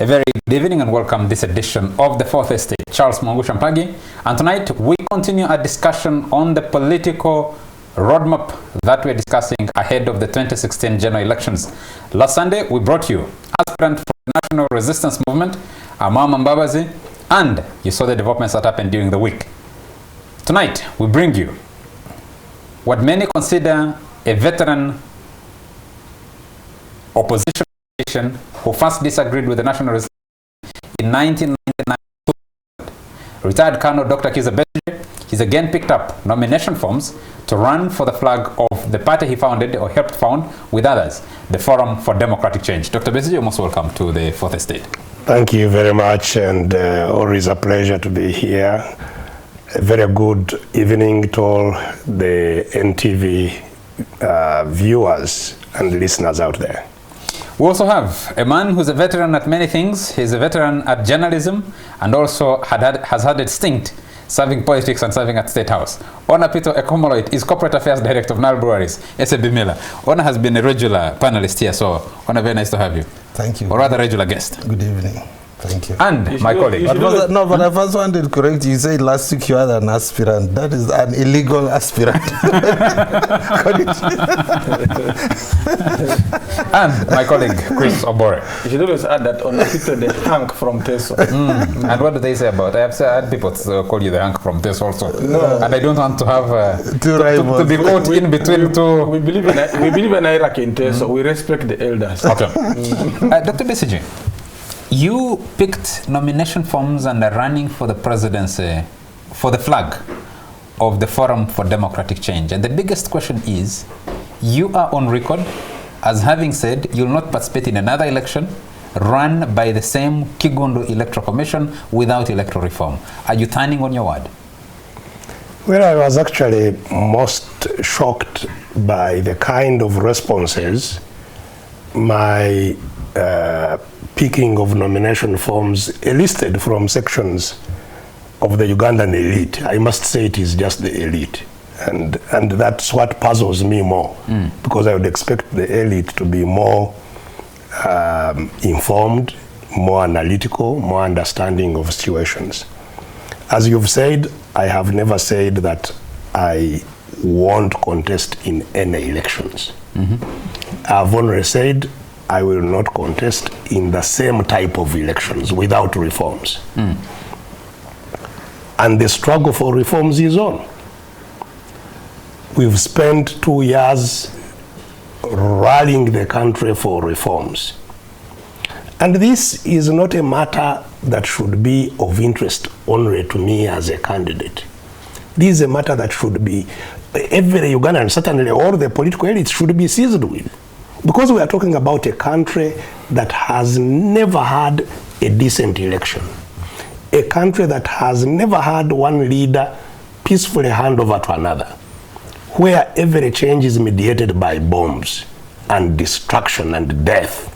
A very good evening and welcome to this edition of the Fourth Estate. Charles Mwangu Shampagi, and tonight we continue our discussion on the political roadmap that we're discussing ahead of the 2016 general elections. Last Sunday we brought you aspirant for the National Resistance Movement, Amama Mbabazi, and you saw the developments that happened during the week. Tonight we bring you what many consider a veteran opposition who first disagreed with the National Resistance in 1999. Retired Colonel Dr. Kizza Besigye, he's again picked up nomination forms to run for the flag of the party he founded or helped found with others, the Forum for Democratic Change. Dr. Besigye, you're most welcome to the Fourth Estate. Thank you very much, and always a pleasure to be here. A very good evening to all the NTV viewers and listeners out there. We also have a man who's a veteran at many things. He's a veteran at journalism and also has had a stint serving politics and serving at State House. Ona Pito Ekomoloit is Corporate Affairs Director of Nile Breweries, SAB Miller. Ona has been a regular panelist here, so Ona, very nice to have you. Thank you. Or rather, regular guest. Good evening. Thank you. And my colleague. But I first wanted to correct you. You said last week you had an aspirant. That is an illegal aspirant. And my colleague, Chris Obore. You should always add that on the Hank from Teso. And what do they say about? I have had people call you the Hank from Teso also. No. And I don't want to have to be caught in between two. We believe in Iraq in Teso. We respect the elders. Okay. Dr. Besigye, you picked nomination forms and are running for the presidency, for the flag of the Forum for Democratic Change. And the biggest question is, you are on record as having said you'll not participate in another election run by the same Kigundu Electoral Commission without electoral reform. Are you turning on your word? Well, I was actually most shocked by the kind of responses my picking of nomination forms elicited from sections of the Ugandan elite. I must say it is just the elite. And that's what puzzles me more, because I would expect the elite to be more informed, more analytical, more understanding of situations. As you've said, I have never said that I won't contest in any elections. I've only said I will not contest in the same type of elections without reforms. And the struggle for reforms is on. We've spent 2 years rallying the country for reforms. And this is not a matter that should be of interest only to me as a candidate. This is a matter that should be every Ugandan, certainly all the political elites, should be seized with. Because we are talking about a country that has never had a decent election. A country that has never had one leader peacefully hand over to another, where every change is mediated by bombs and destruction and death.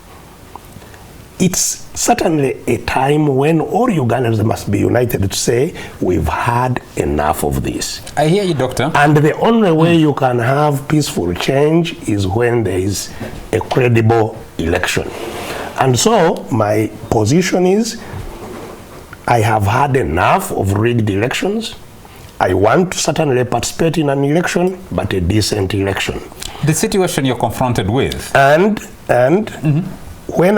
It's certainly a time when all Ugandans must be united to say, we've had enough of this. I hear you, Doctor. And the only way you can have peaceful change is when there is a credible election. And so my position is, I have had enough of rigged elections. I want to certainly participate in an election, but a decent election. The situation you're confronted with. And when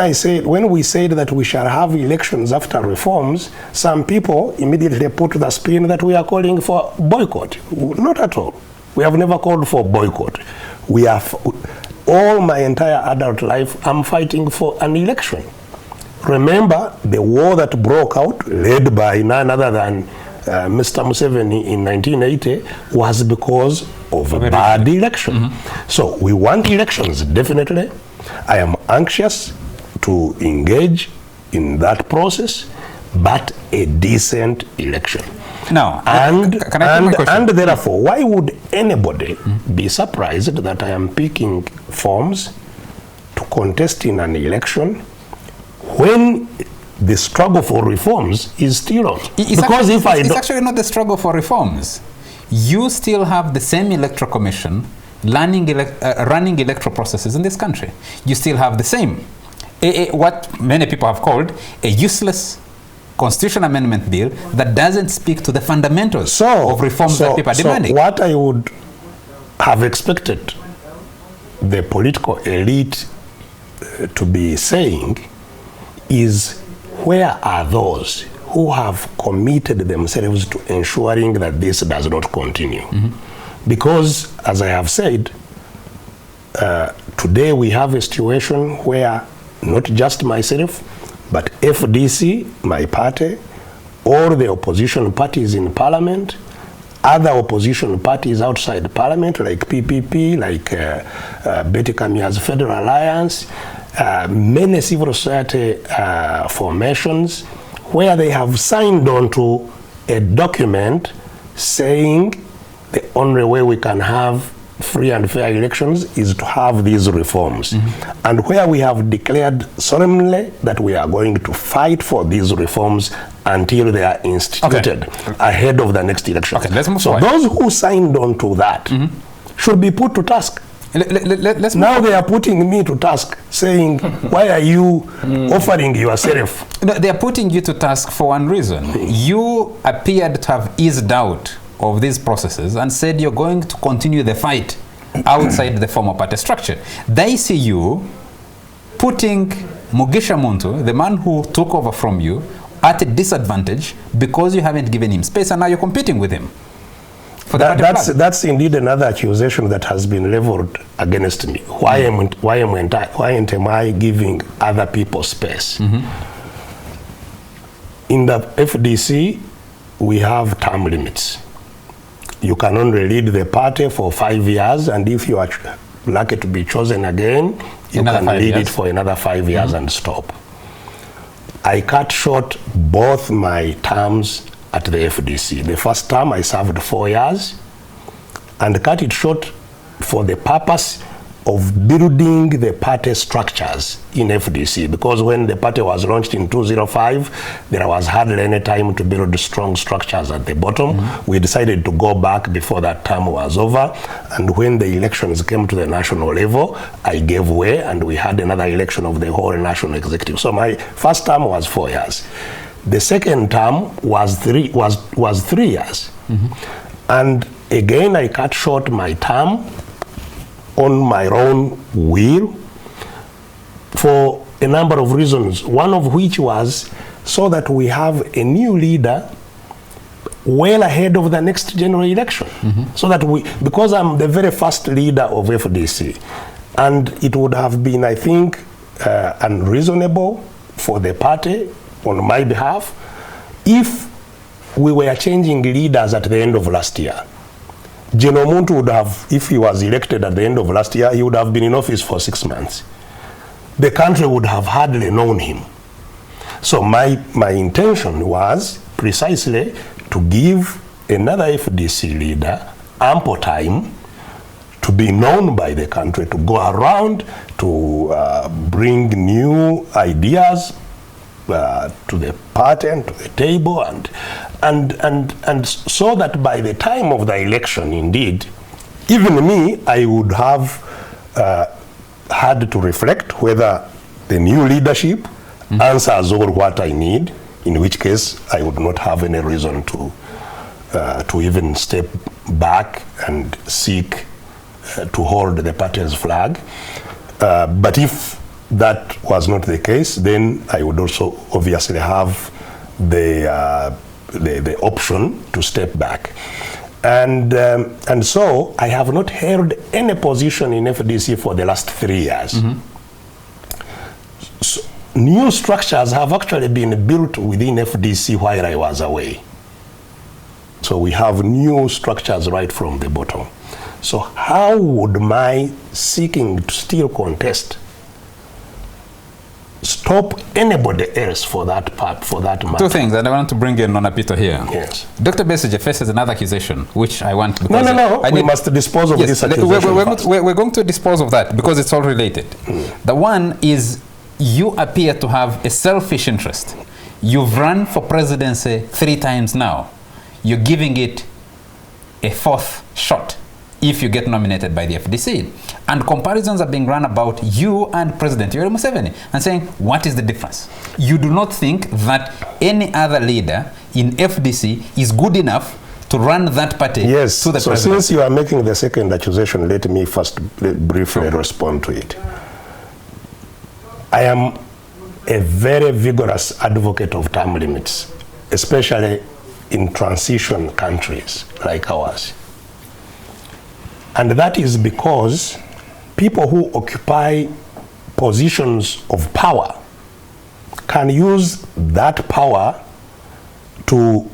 we said that we shall have elections after reforms, some people immediately put the spin that we are calling for boycott. Not at all. We have never called for boycott. We have, all my entire adult life, I'm fighting for an election. Remember, the war that broke out, led by none other than Mr. Museveni in 1980, was because of a bad election. So we want elections, definitely. I am anxious to engage in that process, but a decent election. Now, and therefore, why would anybody be surprised that I am picking forms to contest in an election when the struggle for reforms is still on? It's actually not the struggle for reforms. You still have the same electoral commission running electoral processes in this country. You still have the same what many people have called a useless constitutional amendment bill that doesn't speak to the fundamentals of reforms that people are demanding. So what I would have expected the political elite to be saying is, where are those who have committed themselves to ensuring that this does not continue? Because, as I have said, today we have a situation where not just myself, but FDC, my party, all the opposition parties in parliament, other opposition parties outside parliament like PPP, like Betty Kamia's Federal Alliance, many civil society formations, where they have signed on to a document saying the only way we can have free and fair elections is to have these reforms. And where we have declared solemnly that we are going to fight for these reforms until they are instituted ahead of the next election. Okay, let's move so forward. Those who signed on to that should be put to task. Let's now they are putting me to task, saying, why are you offering yourself? No, they are putting you to task for one reason. You appeared to have eased out of these processes and said you're going to continue the fight outside the former party structure. They see you putting Mugisha Muntu, the man who took over from you, at a disadvantage because you haven't given him space, and now you're competing with him. That's indeed another accusation that has been leveled against me. Why am I giving other people space? In the FDC, we have term limits. You can only lead the party for 5 years, and if you are lucky to be chosen again, you can lead it for another 5 years and stop. I cut short both my terms at the FDC. The first term I served 4 years and cut it short for the purpose of building the party structures in FDC, because when the party was launched in 2005, there was hardly any time to build strong structures at the bottom. We decided to go back before that term was over, and when the elections came to the national level, I gave way and we had another election of the whole national executive. So my first term was 4 years. The second term was 3 years. And again, I cut short my term on my own will for a number of reasons, one of which was so that we have a new leader well ahead of the next general election. So that because I'm the very first leader of FDC, and it would have been, I think, unreasonable for the party on my behalf if we were changing leaders at the end of last year. General Muntu would have, if he was elected at the end of last year, he would have been in office for 6 months. The country would have hardly known him. So my intention was precisely to give another FDC leader ample time to be known by the country, to go around, to bring new ideas to the party and to the table, and so that by the time of the election, indeed, even me, I would have had to reflect whether the new leadership answers all what I need, in which case I would not have any reason to even step back and seek to hold the party's flag. But if that was not the case, then I would also obviously have the option to step back. And so I have not held any position in FDC for the last 3 years. So new structures have actually been built within FDC while I was away. So we have new structures right from the bottom. So how would my seeking to still contest stop anybody else for that part, for that matter? Two things, and I want to bring in Nonapito here. Yes. Dr. Besigye faces another accusation, which I want... No. We must dispose of this accusation we're going to dispose of that because it's all related. The one is you appear to have a selfish interest. You've run for presidency 3 times now. You're giving it a 4th shot. if you get nominated by the FDC. And comparisons are being run about you and President Yoweri Museveni and saying, what is the difference? You do not think that any other leader in FDC is good enough to run that party to the president? So since you are making the second accusation, let me first briefly respond to it. I am a very vigorous advocate of term limits, especially in transition countries like ours. And that is because people who occupy positions of power can use that power to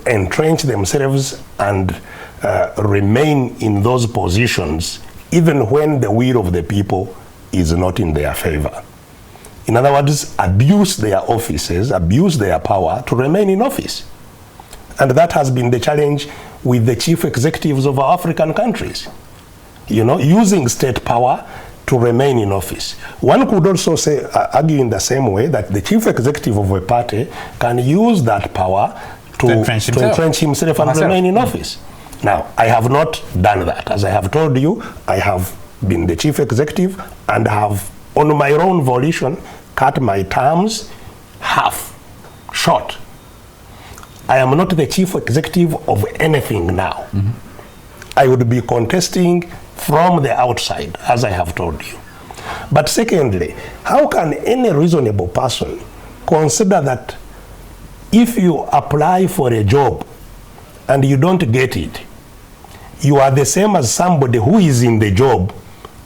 entrench themselves and remain in those positions even when the will of the people is not in their favor. In other words, abuse their offices, abuse their power to remain in office. And that has been the challenge with the chief executives of our African countries. You know, using state power to remain in office. One could also say, argue in the same way that the chief executive of a party can use that power to entrench himself and remain in office. Now, I have not done that. As I have told you, I have been the chief executive and have, on my own volition, cut my terms short. I am not the chief executive of anything now. I would be contesting from the outside, as I have told you. But secondly, how can any reasonable person consider that if you apply for a job and you don't get it, you are the same as somebody who is in the job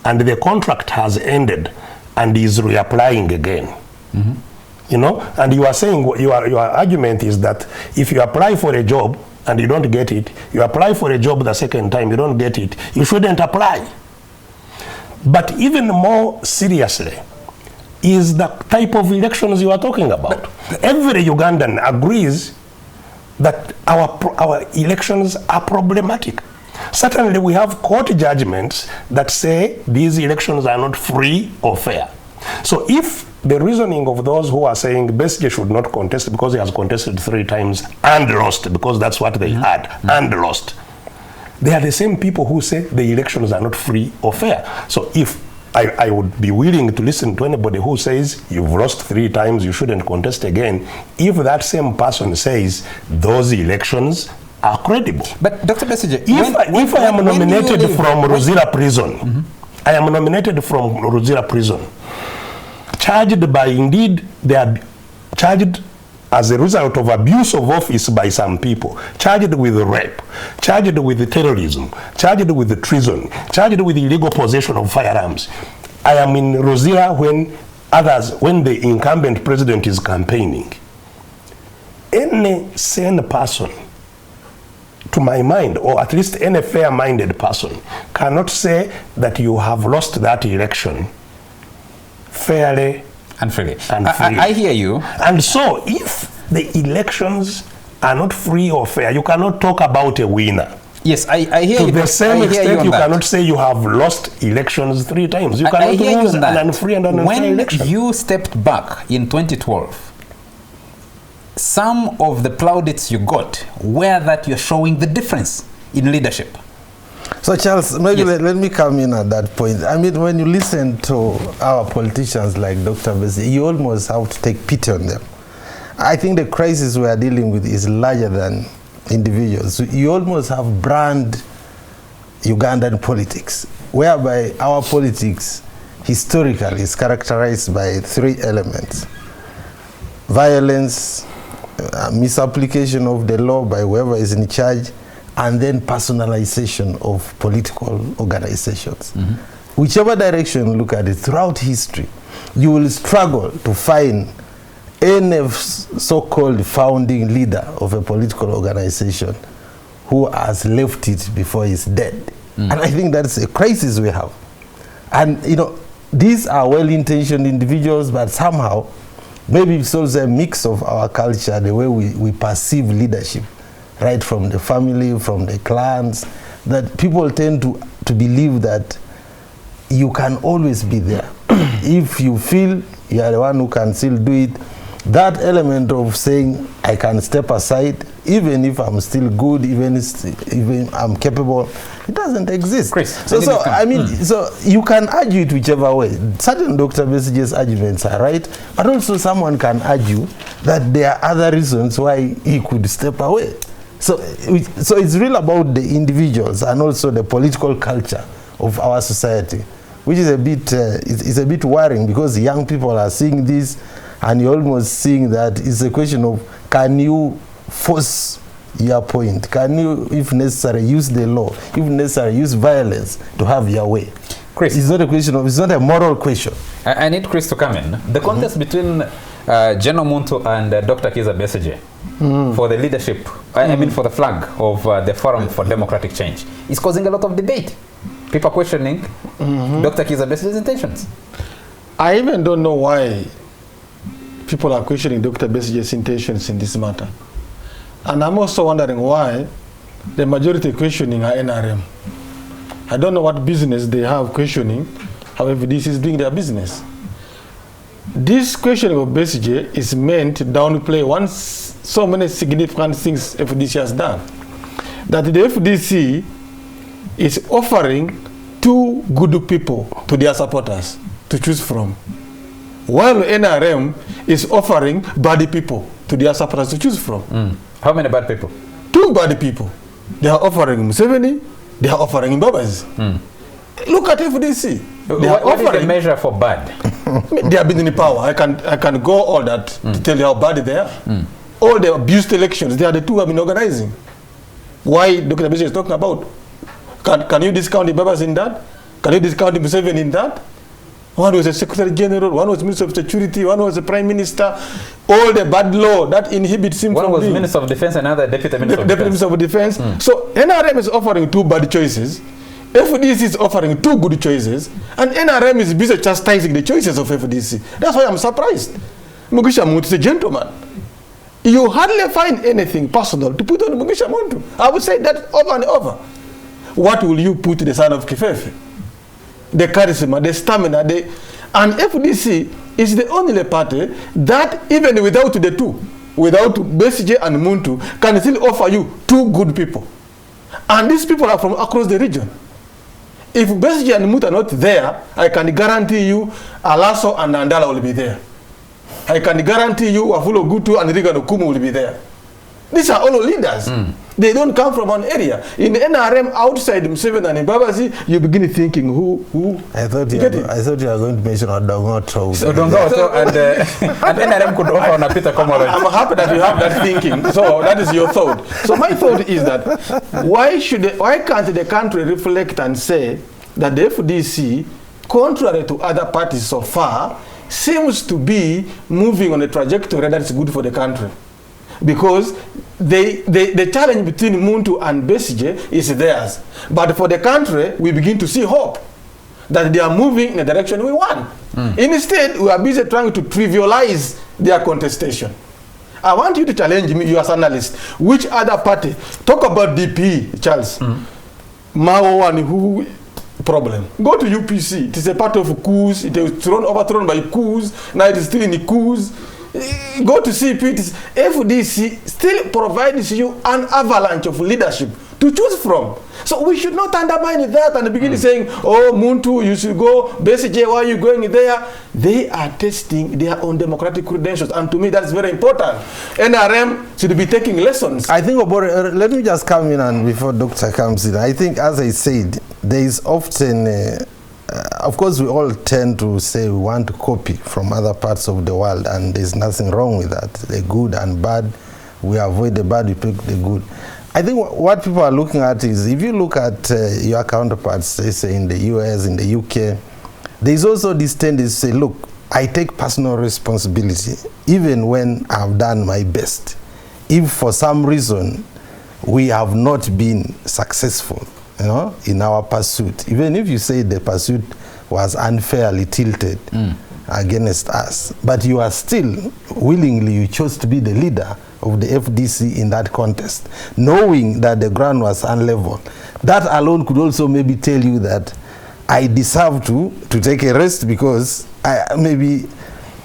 and the contract has ended and is reapplying again? You know, and you are saying, your argument is that if you apply for a job and you don't get it, you apply for a job the second time, you don't get it, you shouldn't apply. But even more seriously is the type of elections you are talking about. Every Ugandan agrees that our elections are problematic. Certainly we have court judgments that say these elections are not free or fair. So if the reasoning of those who are saying Besigye should not contest because he has contested 3 times and lost, because that's what they had, and lost, they are the same people who say the elections are not free or fair. So if I would be willing to listen to anybody who says you've lost 3 times, you shouldn't contest again, if that same person says those elections are credible. But Dr. Besigye, if I am nominated from Ruzira prison, I am nominated from Ruzira prison, charged by, indeed, they are charged as a result of abuse of office by some people, charged with rape, charged with terrorism, charged with treason, charged with illegal possession of firearms. I am in Ruzira when the incumbent president is campaigning. Any sane person, to my mind, or at least any fair-minded person, cannot say that you have lost that election fairly and freely. I hear you. And so if the elections are not free or fair, you cannot talk about a winner. Yes, I hear you. To the same extent, you cannot say you have lost elections 3 times. You cannot lose an unfree and an unfair election. When you stepped back in 2012, some of the plaudits you got were that you're showing the difference in leadership. So Charles, maybe let me come in at that point. I mean, when you listen to our politicians like Dr. Besigye, you almost have to take pity on them. I think the crisis we are dealing with is larger than individuals. You almost have brand Ugandan politics, whereby our politics historically is characterized by 3 elements: violence, misapplication of the law by whoever is in charge, and then personalization of political organizations. Whichever direction you look at it, throughout history, you will struggle to find any so-called founding leader of a political organization who has left it before he's dead. And I think that's a crisis we have. And you know, these are well-intentioned individuals, but somehow, maybe it's also a mix of our culture, the way we perceive leadership, right from the family, from the clans, that people tend to believe that you can always be there. If you feel you are the one who can still do it, that element of saying I can step aside, even if I'm still good, even if I'm capable, it doesn't exist. Chris, So I mean, so you can argue it whichever way. Certain Dr. Besigye's arguments are right, but also someone can argue that there are other reasons why he could step away. So it's really about the individuals and also the political culture of our society, which is a bit it's a bit worrying, because young people are seeing this, and you're almost seeing that it's a question of, can you force your point? Can you, if necessary, use the law? If necessary, use violence to have your way? Chris, it's not a question of, it's not a moral question. I need Chris to come in. The contest between General Muntu and Dr. Kizza Besigye for the leadership, I mean for the flag of the Forum for Democratic Change, is causing a lot of debate. People questioning Dr. Kizza Besigye's intentions. I even don't know why people are questioning Dr. Besigye's intentions in this matter. And I'm also wondering why the majority questioning are NRM. I don't know what business they have questioning, however this is doing their business. This questioning of Besigye is meant to downplay so many significant things FDC has done. That the FDC is offering two good people to their supporters to choose from, while NRM is offering bad people to their supporters to choose from. How many bad people? Two bad people. They are offering Museveni, they are offering Mbabazi. Look at FDC. What is the measure for bad? They have been in power. I can go all that to tell you how bad they are. All the abused elections, they are the two who have been organizing. Why Dr. Besigye is talking about? Can you discount Mbabazi in that? Can you discount Museveni in that? One was a Secretary General, one was Minister of Security, one was a Prime Minister. All the bad law that inhibits him one from was being Minister of Defense, another Deputy Minister of Defense. Minister of Defense. So NRM is offering two bad choices. FDC is offering two good choices. And NRM is busy chastising the choices of FDC. That's why I'm surprised. Mugisha Muntu is a gentleman. You hardly find anything personal to put on Mugisha Muntu. I would say that over and over. What will you put to the son of Kifefe? The charisma, the stamina, and FDC is the only party that even without the two, without Besigye and Muntu, can still offer you two good people. And these people are from across the region. If Besigye and Muntu are not there, I can guarantee you Alaso and Andala will be there. I can guarantee you Wafulo Gutu and Rigan Okumu will be there. These are all leaders. They don't come from one area. In NRM, outside Museveni and Mbabazi, you begin thinking who. I thought you were going to mention Odongo. So Odongo and NRM could offer on a Peter Komoro. I'm happy that you have that thinking. So that is your thought. So my thought is that why can't the country reflect and say that the FDC, contrary to other parties so far, seems to be moving on a trajectory that is good for the country? Because the challenge between Muntu and Besigye is theirs. But for the country, we begin to see hope that they are moving in the direction we want. Instead, we are busy trying to trivialize their contestation. I want you to challenge me, you as an analyst. Which other party? Talk about DP, Charles. Mao and who problem. Go to UPC. It is a part of coups. It was overthrown by coups. Now it is still in the coups. Go to CP. FDC still provides you an avalanche of leadership to choose from. So we should not undermine that and begin saying, oh, Muntu, you should go. Besigye, why are you going there? They are testing their own democratic credentials. And to me, that's very important. NRM should be taking lessons. I think, let me just come in, and before Doctor comes in, I think, as I said, there is often, of course, we all tend to say we want to copy from other parts of the world, and there's nothing wrong with that. The good and bad, we avoid the bad, we pick the good. I think what people are looking at is, if you look at your counterparts, they say in the US, in the UK, there's also this tendency to say, look, I take personal responsibility, even when I've done my best. If for some reason we have not been successful, in our pursuit, even if you say the pursuit was unfairly tilted against us, but you are still willingly, you chose to be the leader of the FDC in that contest, knowing that the ground was unlevel. That alone could also maybe tell you that I deserve to take a rest, because maybe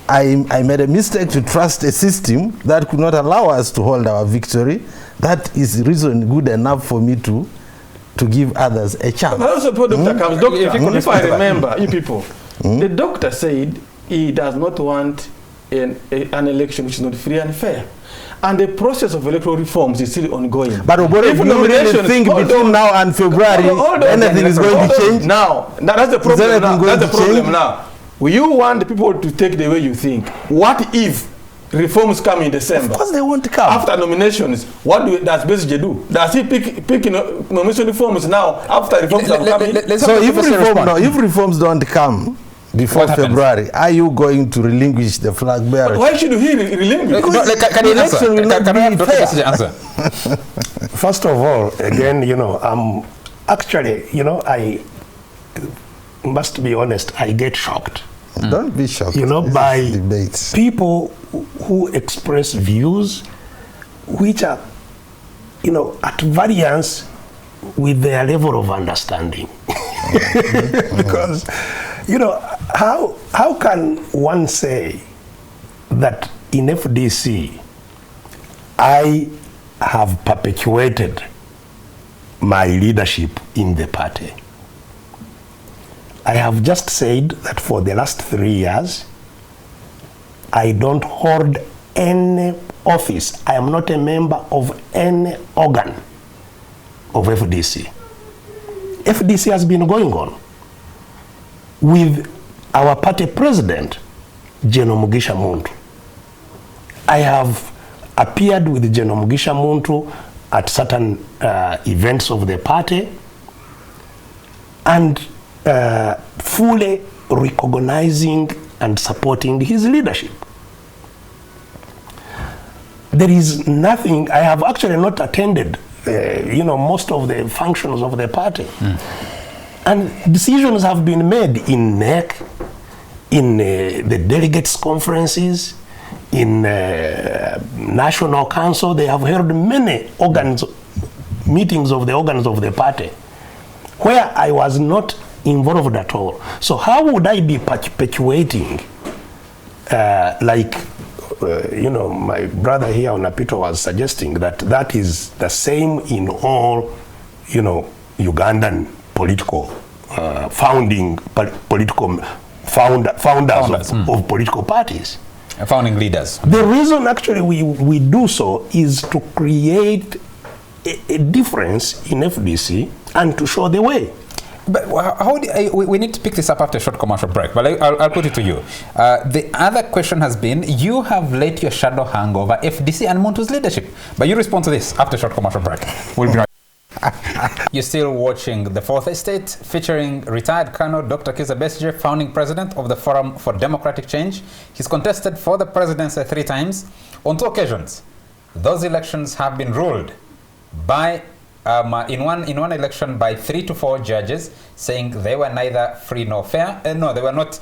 I made a mistake to trust a system that could not allow us to hold our victory. That is reason good enough for me to give others a chance. But also, Doctor comes, Doctor, if I remember, you people, the doctor said he does not want an election which is not free and fair. And the process of electoral reforms is still ongoing. But if you really think between now and February, anything is going to change? Now, that's the problem now. That's the problem now. You want the people to take the way you think. What if reforms come in December? Of course they won't come. After nominations, what does Besigye do? Does he pick nomination reforms now after reforms have come in? So if reforms don't come before February, are you going to relinquish the flag bearer? But why should he relinquish? Can you answer? First of all, again, I'm actually, I must be honest, I get shocked. Don't be shocked. By debates. People who express views which are, at variance with their level of understanding. Because, how can one say that in FDC I have perpetuated my leadership in the party? I have just said that for the last 3 years, I don't hold any office. I am not a member of any organ of FDC. FDC has been going on with our party president, General Mugisha Muntu. I have appeared with General Mugisha Muntu at certain events of the party and fully recognizing and supporting his leadership. There is nothing, I have actually not attended most of the functions of the party. And decisions have been made in NEC, in the delegates conferences, in National Council. They have held many meetings of the organs of the party where I was not involved at all. So how would I be perpetuating my brother here on Apito was suggesting that is the same in all, Ugandan political founders of political parties. Founding leaders. The reason actually we do so is to create a difference in FDC and to show the way. But we need to pick this up after a short commercial break, but I'll put it to you. The other question has been, you have let your shadow hang over FDC and Muntu's leadership. But you respond to this after a short commercial break. We'll be right back. You're still watching The Fourth Estate, featuring retired Colonel Dr. Kizza Besigye, founding president of the Forum for Democratic Change. He's contested for the presidency 3 times. On 2 occasions, those elections have been ruled by in one election by 3 to 4 judges, saying they were neither free nor fair. No, they were not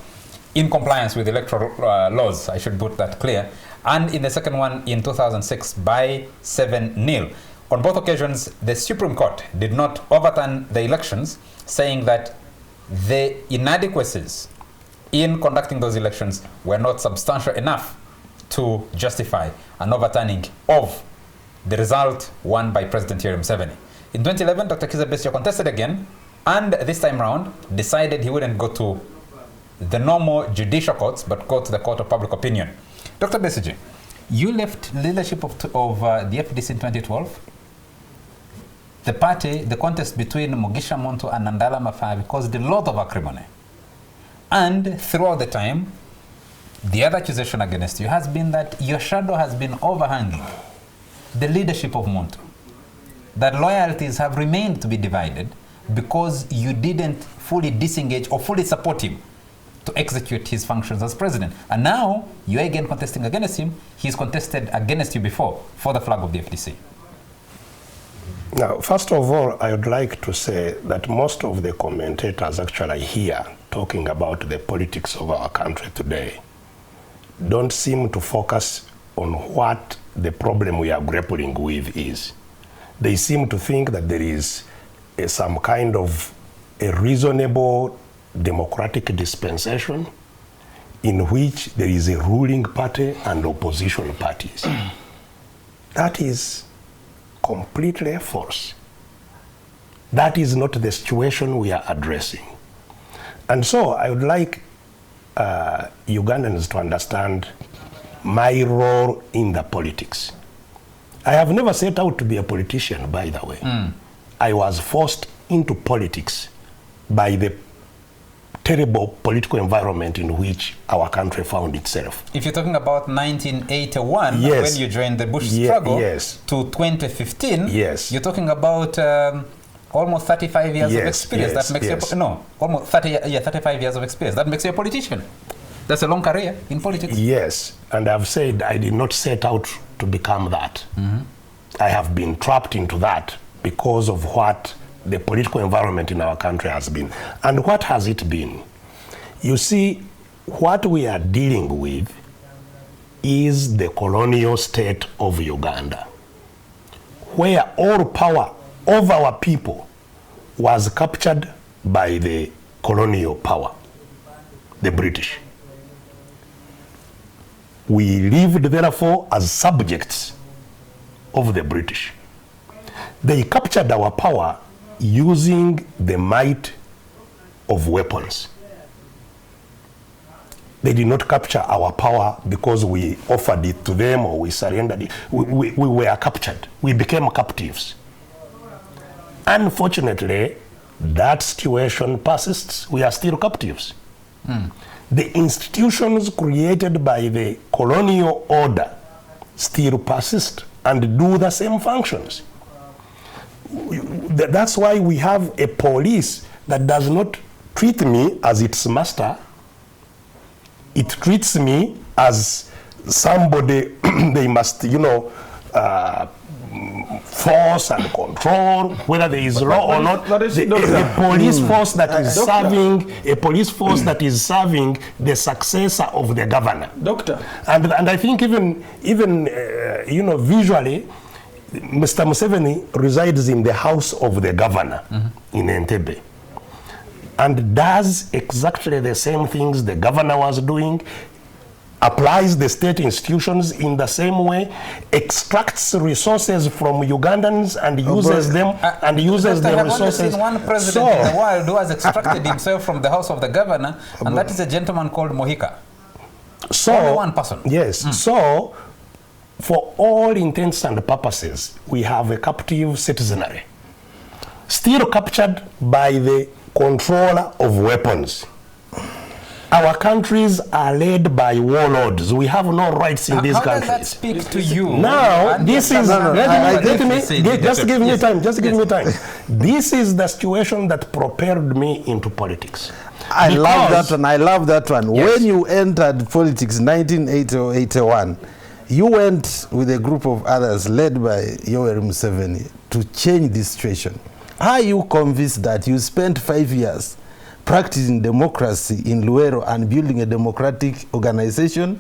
in compliance with electoral laws. I should put that clear. And in the second one in 2006 by 7-0. On both occasions, the Supreme Court did not overturn the elections, saying that the inadequacies in conducting those elections were not substantial enough to justify an overturning of the result won by President Yoweri Museveni. In 2011, Dr. Kizza Besigye contested again, and this time round decided he wouldn't go to the normal judicial courts, but go to the court of public opinion. Dr. Besigye, you left leadership of the FDC in 2012. The party, the contest between Mugisha Muntu and Nandala Mafabi caused a lot of acrimony. And throughout the time, the other accusation against you has been that your shadow has been overhanging the leadership of Muntu. That loyalties have remained to be divided because you didn't fully disengage or fully support him to execute his functions as president. And now, you're again contesting against him. He's contested against you before for the flag of the FDC. Now, first of all, I would like to say that most of the commentators actually here talking about the politics of our country today don't seem to focus on what the problem we are grappling with is. They seem to think that there is some kind of a reasonable democratic dispensation in which there is a ruling party and opposition parties. That is completely false. That is not the situation we are addressing. And so I would like Ugandans to understand my role in the politics. I have never set out to be a politician, by the way. I was forced into politics by the terrible political environment in which our country found itself. If you're talking about 1981, yes. when you joined the Bush struggle, yes. to 2015, yes. you're talking about almost 35 years of experience. Yes, that makes yes. you no, almost 35 years of experience. That makes you a politician. That's a long career in politics. Yes, and I've said I did not set out to become that. I have been trapped into that because of what the political environment in our country has been. And what has it been? You see, what we are dealing with is the colonial state of Uganda, where all power over our people was captured by the colonial power, the British. We lived, therefore, as subjects of the British. They captured our power using the might of weapons. They did not capture our power because we offered it to them or we surrendered it. We were captured. We became captives. Unfortunately, that situation persists. We are still captives. The institutions created by the colonial order still persist and do the same functions. That's why we have a police that does not treat me as its master. It treats me as somebody they must, force and control, whether there is law or not. A police force that is serving the successor of the governor. Doctor. And I think even visually, Mr. Museveni resides in the house of the governor in Entebbe, and does exactly the same things the governor was doing, applies the state institutions in the same way, extracts resources from Ugandans and uses them the resources. I've only seen one president in the world who has extracted himself from the house of the governor, and that is a gentleman called Mohica. Only one person. Yes. So, for all intents and purposes, we have a captive citizenry, still captured by the controller of weapons. Our countries are led by warlords. We have no rights in these countries. How does that speak to you? Now, this is... Just give me time. This is the situation that propelled me into politics. I love that one. Yes. When you entered politics in 1980 or 81, you went with a group of others led by Yoweri Museveni to change this situation. How are you convinced that you spent 5 years practicing democracy in Luero and building a democratic organization,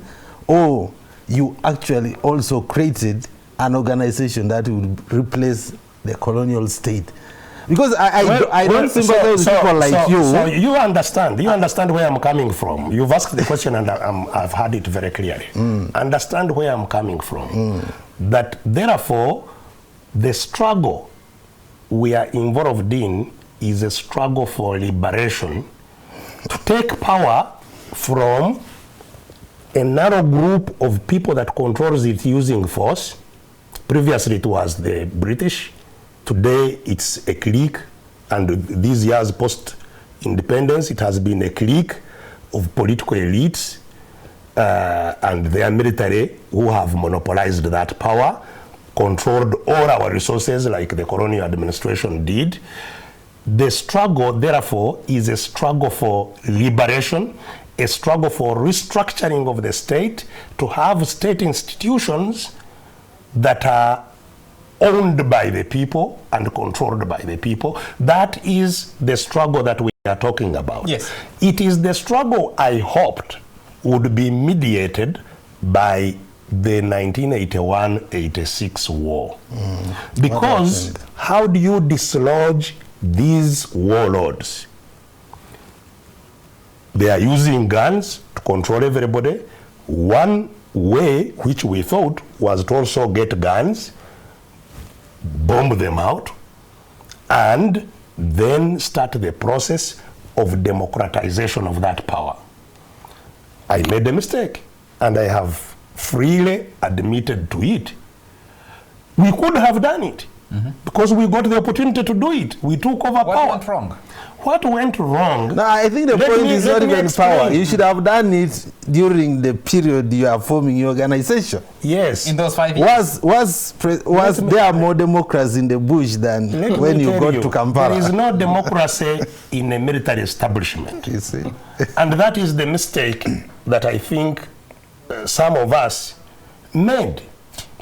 or you actually also created an organization that would replace the colonial state? Because I don't sympathize with people like you. So you understand where I'm coming from. You've asked the question and I've heard it very clearly. Understand where I'm coming from. That therefore, the struggle we are involved in is a struggle for liberation, to take power from a narrow group of people that controls it using force. Previously it was the British. Today it's a clique, and these years post-independence it has been a clique of political elites and their military who have monopolized that power, controlled all our resources like the colonial administration did. The struggle, therefore, is a struggle for liberation, a struggle for restructuring of the state, to have state institutions that are owned by the people and controlled by the people. That is the struggle that we are talking about. Yes. It is the struggle I hoped would be mediated by the 1981-86 war. Because how do you dislodge these warlords? They are using guns to control everybody. One way, which we thought was to also get guns, bomb them out, and then start the process of democratization of that power. I made a mistake, and I have freely admitted to it. We could have done it, because we got the opportunity to do it. We took over power. What went wrong? What went wrong? No, I think the point is not even power. You should have done it during the period you are forming your organization. Yes. In those 5 years. Was there more democracy in the bush than when you got to Kampala? There is no democracy in a military establishment. You see. And that is the mistake that I think some of us made.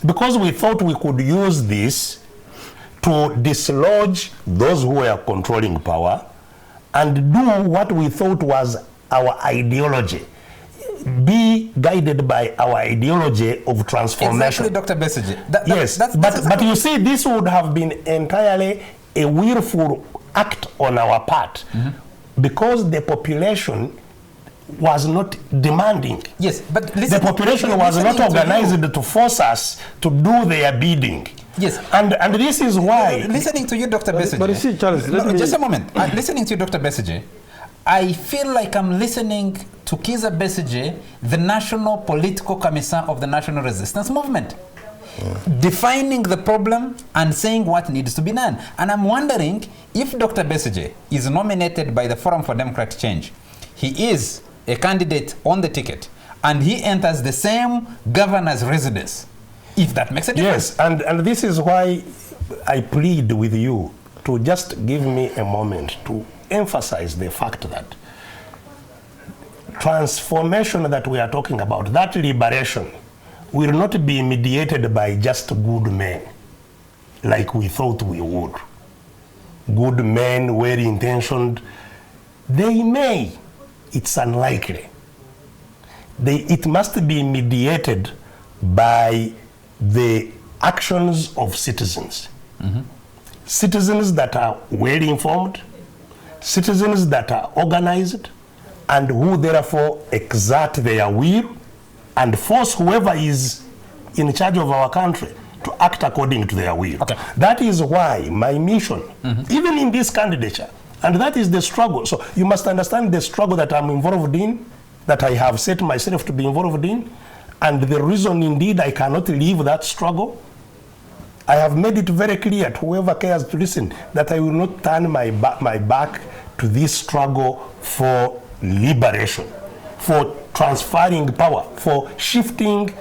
Because we thought we could use this to dislodge those who were controlling power and do what we thought was our ideology. Be guided by our ideology of transformation. Exactly, Dr. Besigye. Yes, but you see, this would have been entirely a willful act on our part, because the population was not demanding. Yes, but the population was not organized to force us to do their bidding. Yes. And this is why... Listening to you, Dr. Besigye. But you see, Charles, just a moment. Listening to you, Dr. Besigye, I feel like I'm listening to Kizza Besigye, the National Political Commissar of the National Resistance Movement, defining the problem and saying what needs to be done. And I'm wondering if Dr. Besigye is nominated by the Forum for Democratic Change, he is a candidate on the ticket, and he enters the same governor's residence, if that makes a difference. Yes, and this is why I plead with you to just give me a moment to emphasize the fact that transformation that we are talking about, that liberation, will not be mediated by just good men, like we thought we would. Good men, well-intentioned, they may. It's unlikely. It must be mediated by the actions of citizens. Citizens that are well informed, citizens that are organized, and who therefore exert their will and force whoever is in charge of our country to act according to their will. Okay. That is why my mission, even in this candidature, and that is the struggle. So you must understand the struggle that I'm involved in, that I have set myself to be involved in, and the reason indeed I cannot leave that struggle. I have made it very clear to whoever cares to listen that I will not turn my back to this struggle for liberation, for transferring power, for shifting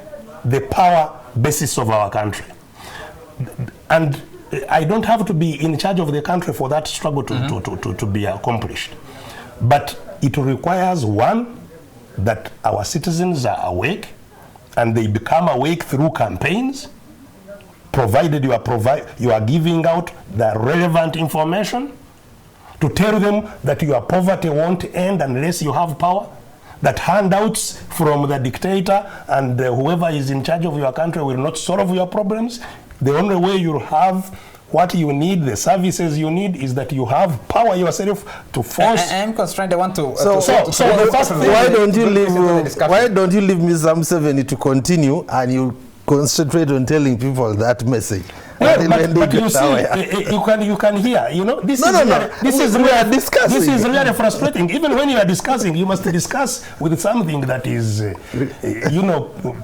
the power basis of our country. And I don't have to be in charge of the country for that struggle to be accomplished. But it requires, one, that our citizens are awake, and they become awake through campaigns, provided you are giving out the relevant information to tell them that your poverty won't end unless you have power, that handouts from the dictator and whoever is in charge of your country will not solve your problems. The only way you'll have what you need, the services you need, is that you have power yourself to force. I am constrained. I want to. So the first thing, why don't you leave Ms. Museveni to continue, and you concentrate on telling people that message? Well, but you see, you can hear. You know, this is really frustrating. Even when you are discussing, you must discuss with something that is,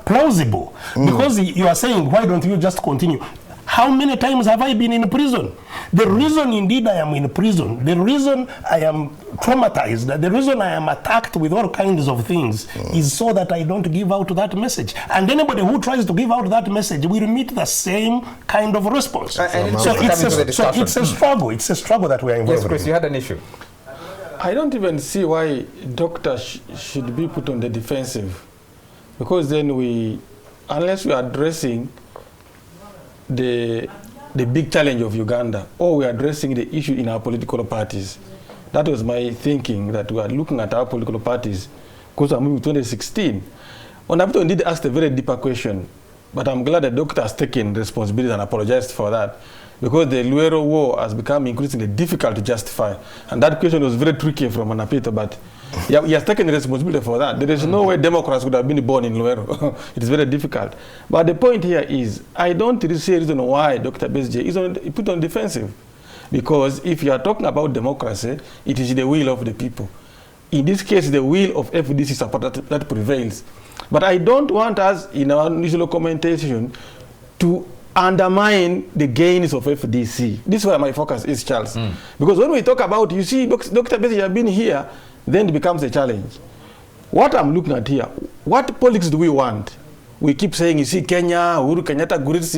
plausible. Because you are saying, why don't you just continue? How many times have I been in prison? The reason indeed I am in prison, the reason I am traumatized, the reason I am attacked with all kinds of things is so that I don't give out that message. And anybody who tries to give out that message will meet the same kind of response. So it's a struggle. It's a struggle that we are involved in. Yes, Chris, you had an issue. I don't even see why doctors should be put on the defensive, because then unless we are addressing the big challenge of Uganda, or we are addressing the issue in our political parties. That was my thinking, that we are looking at our political parties, because I'm moving 2016. Onabito indeed asked a very deeper question, but I'm glad the doctor has taken responsibility and apologized for that, because the Luero war has become increasingly difficult to justify. And that question was very tricky from Anapito, but he has taken responsibility for that. There is no way Democrats would have been born in Luero. It is very difficult. But the point here is, I don't really see a reason why Dr. Besigye is put on defensive. Because if you are talking about democracy, it is the will of the people. In this case, the will of FDC support that prevails. But I don't want us, in our initial commentation, to undermine the gains of FDC. This is where my focus is, Charles. Because when we talk about, you see, Dr. Besigye has been here, then it becomes a challenge. What I'm looking at here, what politics do we want? We keep saying, you see, Kenya, Uhuru Kenyatta, Grits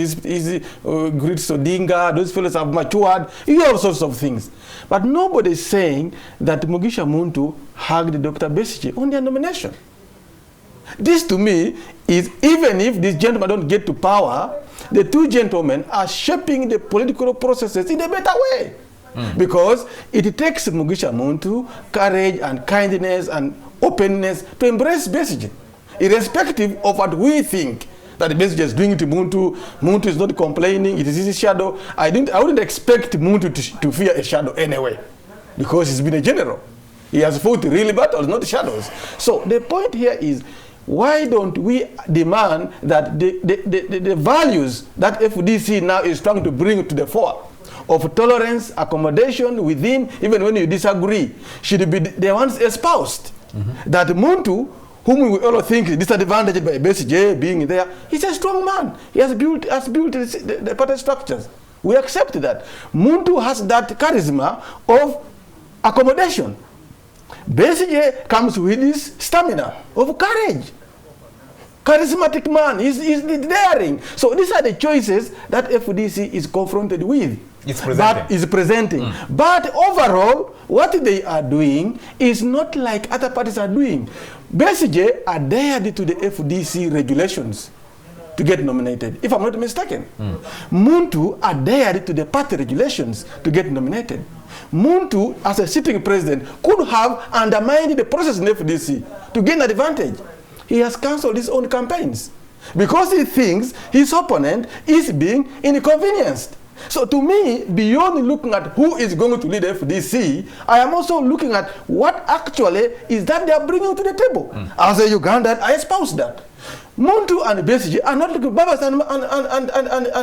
Odinga, those fellows have matured, you have all sorts of things. But nobody is saying that Mugisha Muntu hugged Dr. Besigye on their nomination. This to me is, even if these gentlemen don't get to power, the two gentlemen are shaping the political processes in a better way. Because it takes Mugisha Muntu courage and kindness and openness to embrace Besigye, irrespective of what we think that Besigye is doing to Muntu. Muntu is not complaining, it is his shadow. I wouldn't expect Muntu to fear a shadow anyway, because he's been a general. He has fought real battles, not shadows. So the point here is, why don't we demand that the values that FDC now is trying to bring to the fore, of tolerance, accommodation within, even when you disagree, should be the ones espoused. That Muntu, whom we all think is disadvantaged by Besigye being there, he's a strong man. He has built the party structures. We accept that. Muntu has that charisma of accommodation. Besigye comes with his stamina of courage. Charismatic man, he's daring. So these are the choices that FDC is confronted with. It's presenting. But overall, what they are doing is not like other parties are doing. Besigye adhered to the FDC regulations to get nominated, if I'm not mistaken. Muntu adhered to the party regulations to get nominated. Muntu, as a sitting president, could have undermined the process in FDC to gain advantage. He has cancelled his own campaigns because he thinks his opponent is being inconvenienced. So to me, beyond looking at who is going to lead FDC, I am also looking at what actually is that they are bringing to the table. As a Ugandan, I espouse that. Muntu and Besigye are not looking at Babas and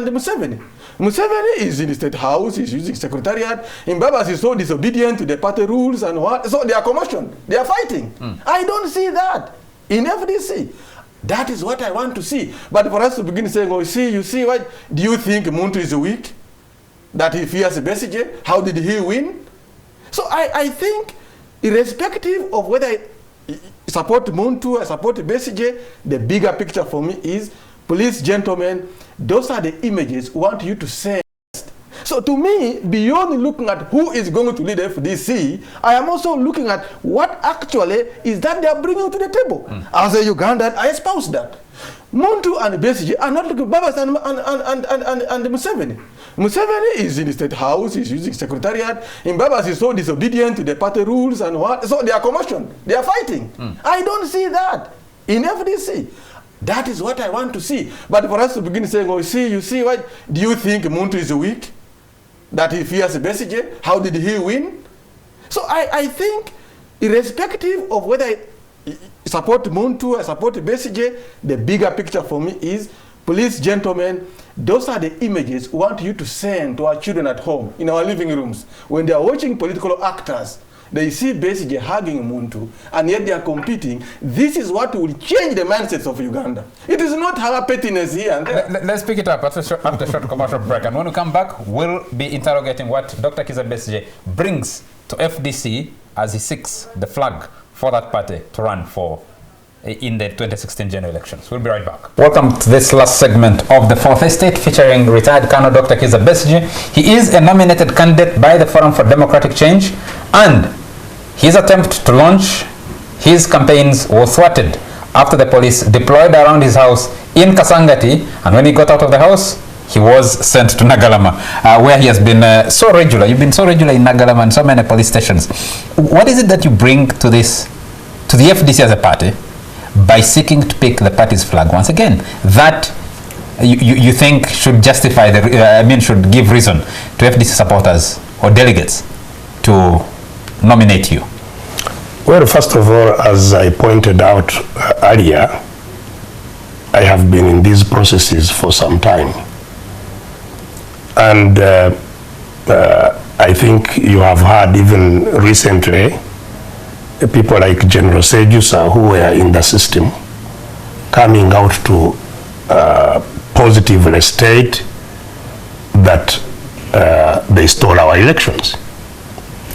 Museveni. Museveni is in the State House, he's using secretariat. In Babas, he's so disobedient to the party rules and what. So they are commotion, they are fighting. I don't see that in FDC. That is what I want to see. But for us to begin saying, oh, you see, what do you think Muntu is weak? That he fears Besigye? How did he win? So I think, irrespective of whether I support Muntu, I support Besigye, the bigger picture for me is, please, gentlemen, those are the images we want you to send. So to me, beyond looking at who is going to lead FDC, I am also looking at what actually is that they are bringing to the table. As a Ugandan, I espouse that. Muntu and Besigye are not looking at Babas and Museveni. Museveni is in the State House, he's using secretariat. In Babas, he's so disobedient to the party rules and what. So they are commotion, they are fighting. I don't see that in FDC. That is what I want to see. But for us to begin saying, oh, you see, what do you think Muntu is weak? That he fears Besigye? How did he win? So I think, irrespective of whether I support Muntu, I support Besigye, the bigger picture for me is, please, gentlemen, those are the images we want you to send to our children at home, in our living rooms. When they are watching political actors, they see Besigye hugging Muntu, and yet they are competing. This is what will change the mindsets of Uganda. It is not our pettiness here and there. Let's pick it up after a short commercial break. And when we come back, we'll be interrogating what Dr. Kizza Besigye brings to FDC as he seeks the flag for that party to run for in the 2016 general elections. We'll be right back. Welcome to this last segment of the Fourth Estate, featuring retired Colonel Dr. Kizza Besigye. He is a nominated candidate by the Forum for Democratic Change, and his attempt to launch his campaigns was thwarted after the police deployed around his house in Kasangati, and when he got out of the house, he was sent to Nagalama, where he has been so regular. You've been so regular in Nagalama and so many police stations. What is it that you bring to this, to the FDC as a party, by seeking to pick the party's flag once again, that you think should justify should give reason to FDC supporters or delegates to nominate you? Well, first of all, as I pointed out earlier, I have been in these processes for some time. And I think you have heard even recently people like General Sejusa, who were in the system, coming out to positively state that they stole our elections,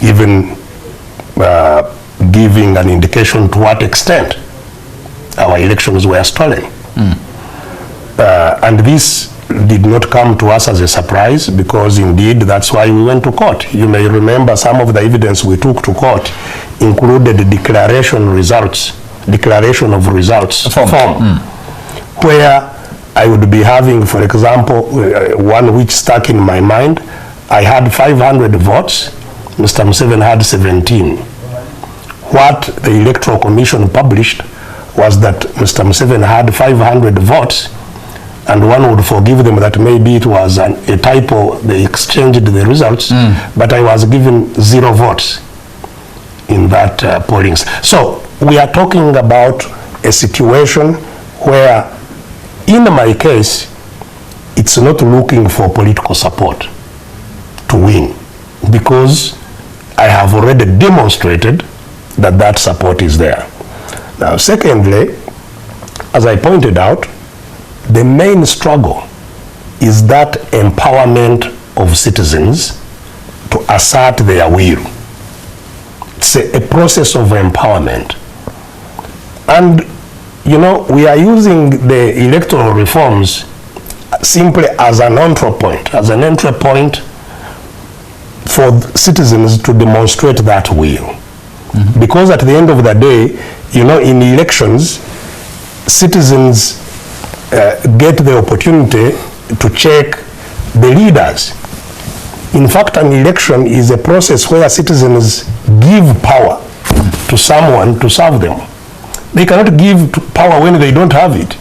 even giving an indication to what extent our elections were stolen. And this did not come to us as a surprise, because indeed that's why we went to court. You may remember some of the evidence we took to court included the declaration of results form, where I would be having, for example, one which stuck in my mind. I had 500 votes, Mr. Museveni had 17. What the Electoral Commission published was that Mr. Museveni had 500 votes, and one would forgive them that maybe it was a typo, they exchanged the results, but I was given 0 votes in that polling. So we are talking about a situation where, in my case, it's not looking for political support to win, because I have already demonstrated that that support is there. Now, secondly, as I pointed out, the main struggle is that empowerment of citizens to assert their will. It's a process of empowerment. And, you know, we are using the electoral reforms simply as an entry point for citizens to demonstrate that will. Because at the end of the day, you know, in elections, citizens get the opportunity to check the leaders. In fact, an election is a process where citizens give power to someone to serve them. They cannot give power when they don't have it.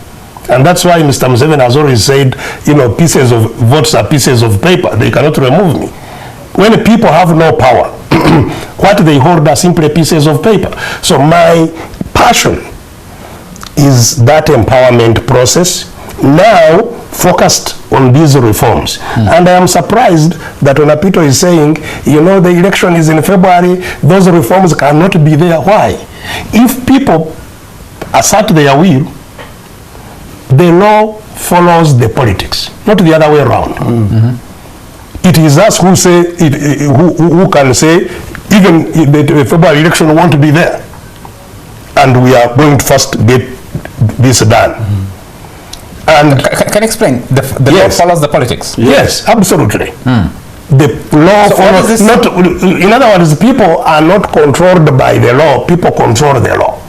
And that's why Mr. Museveni has always said, you know, pieces of votes are pieces of paper. They cannot remove me. When people have no power, what they hold are simply pieces of paper. So my passion is that empowerment process, now focused on these reforms. And I am surprised that Onapito is saying, you know, the election is in February, those reforms cannot be there. Why? If people assert their will, the law follows the politics, not the other way around. It is us who say who can say even the February election won't be there, and we are going to first get this done. And can you explain the law follows the politics? Yes, absolutely. The law follows, not, in other words, people are not controlled by the law, people control the law.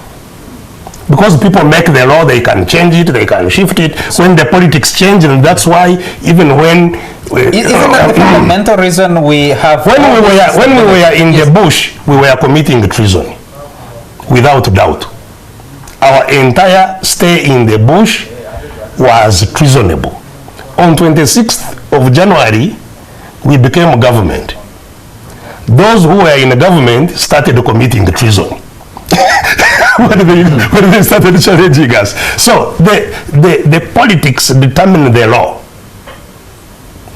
Because people make the law, they can change it, they can shift it. When the politics change, and that's why even when isn't that the fundamental reason we have when we were in the bush, we were committing treason, without doubt. Our entire stay in the bush was treasonable. On 26th of January, we became government. Those who were in the government started committing treason. when they started challenging us. So the politics determine the law.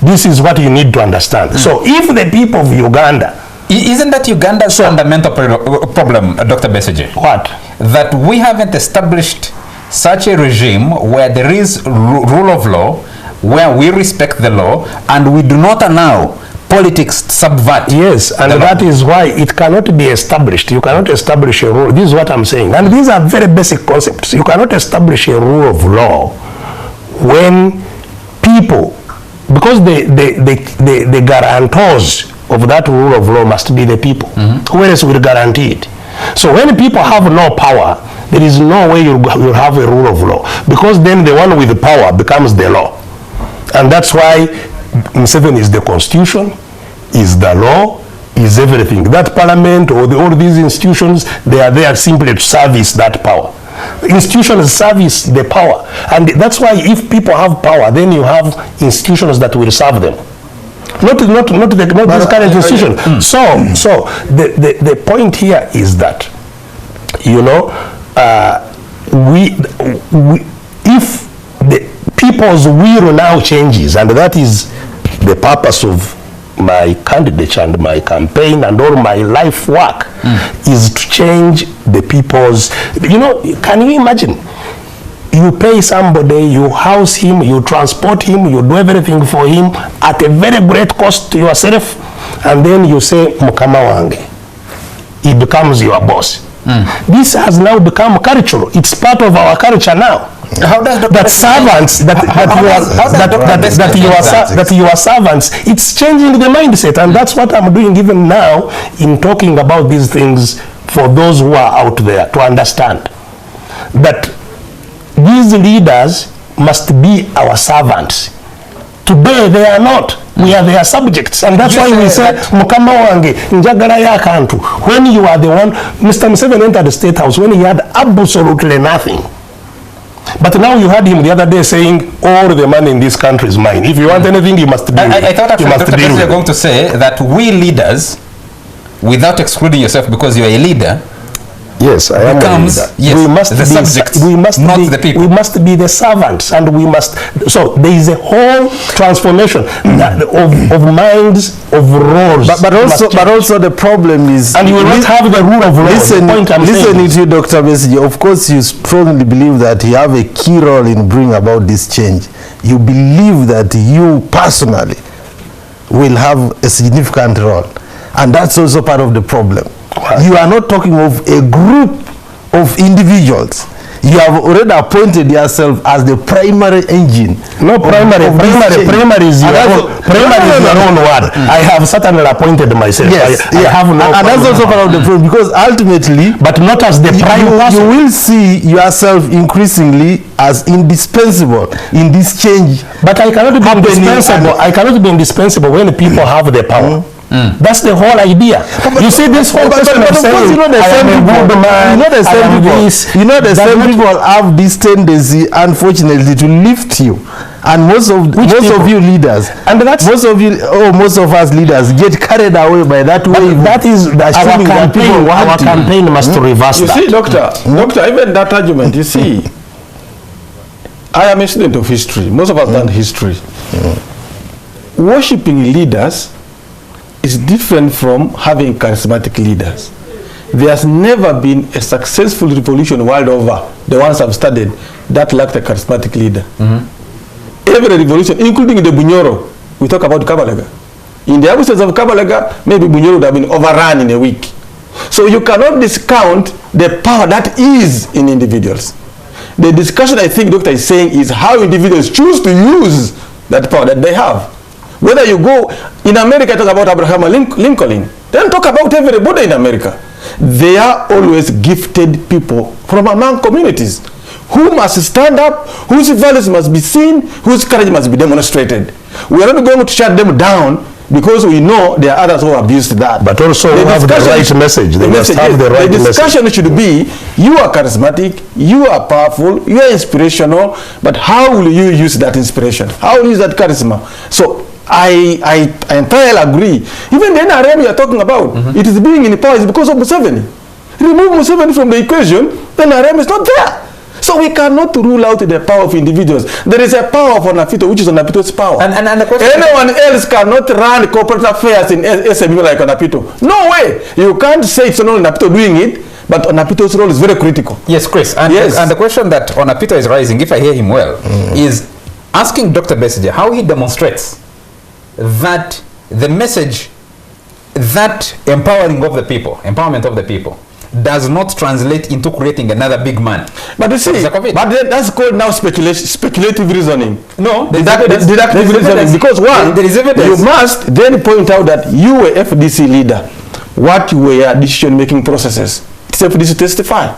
This is what you need to understand. So if the people of Uganda... Isn't that Uganda's fundamental problem, Dr. Besigye? What? That we haven't established such a regime where there is rule of law, where we respect the law, and we do not allow politics to subvert. Yes, and that is why it cannot be established. You cannot establish a rule. This is what I'm saying. And these are very basic concepts. You cannot establish a rule of law when people, because the guarantors of that rule of law must be the people. Who else will guarantee it? So when people have no power, there is no way you'll have a rule of law, because then the one with the power becomes the law. And that's why Museveni is the constitution, is the law, is everything. That parliament or all these institutions, they are there simply to service that power. Institutions service the power. And that's why if people have power, then you have institutions that will serve them. Not this current institution. So the point here is that you know, if the people's will now changes, and that is the purpose of my candidature and my campaign and all my life work, is to change the people's, you know, can you imagine? You pay somebody, you house him, you transport him, you do everything for him at a very great cost to yourself, and then you say, Mukama wange. He becomes your boss. This has now become cultural. It's part of our culture now. How does that servants, that you are servants, it's changing the mindset, and that's what I'm doing even now in talking about these things for those who are out there to understand that these leaders must be our servants. Today they are not. We are their subjects, and that's why we say Mukama wange njagala ya kantu. When you are the one, Mr. Museveni entered the State House when he had absolutely nothing. But now you heard him the other day saying all the money in this country is mine. If you want anything, you must deal with it. I thought actually Dr. Besigye was going to say that we leaders, without excluding yourself because you are a leader, yes, I am a leader. Yes, we must the subjects, not the people. We must be the servants, and we must. So there is a whole transformation of minds, of roles. But also the problem is, and you will not have the rule of law. Listening to you, Dr. Besigye, of course you strongly believe that you have a key role in bringing about this change. You believe that you personally will have a significant role, and that's also part of the problem. You are not talking of a group of individuals. You have already appointed yourself as the primary engine. No, primary is your own word. I have certainly appointed myself. Yes, I have no and that's also part of the problem, because ultimately, but not as the prime person. You will see yourself increasingly as indispensable in this change. But I cannot be indispensable. I cannot be indispensable when people have the power. That's the whole idea. You see this whole question of saying, the same people have this tendency, unfortunately, to lift you. And most of you leaders, and that's most of us leaders get carried away by that way. That is our campaign. Our campaign must reverse that. You see, doctor, even that argument, you see, I am a student of history. Most of us done history. Worshipping leaders is different from having charismatic leaders. There has never been a successful revolution world over, the ones I've studied, that lacked a charismatic leader. Every revolution, including the Bunyoro, we talk about Kabalega. In the absence of Kabalega, maybe Bunyoro would have been overrun in a week. So you cannot discount the power that is in individuals. The discussion I think Doctor is saying is how individuals choose to use that power that they have. Whether you go in America, talk about Abraham Lincoln, then talk about everybody in America. They are always gifted people from among communities who must stand up, whose values must be seen, whose courage must be demonstrated. We are not going to shut them down because we know there are others who abused that. But also they have the right message. They must have the right message. The discussion should be, you are charismatic, you are powerful, you are inspirational, but how will you use that inspiration? How will you use that charisma? So I entirely agree. Even the NRM you are talking about, it is being in power is because of Museveni. Remove Museveni from the equation, the NRM is not there. So we cannot rule out the power of individuals. There is a power of Onapito, which is Onapito's power. And the question, anyone else cannot run corporate affairs in SMU like Onapito. No way. You can't say it's not Onapito doing it, but Onapito's role is very critical. Yes, Chris. And, and the question that Onapito is raising, if I hear him well, is asking Dr. Besigye how he demonstrates that the message that empowerment of the people does not translate into creating another big man. But you see, that's called now speculative reasoning. No, deductive reasoning. Because one, there is evidence. You must then point out that you were FDC leader. What were your decision-making processes? It's FDC testify.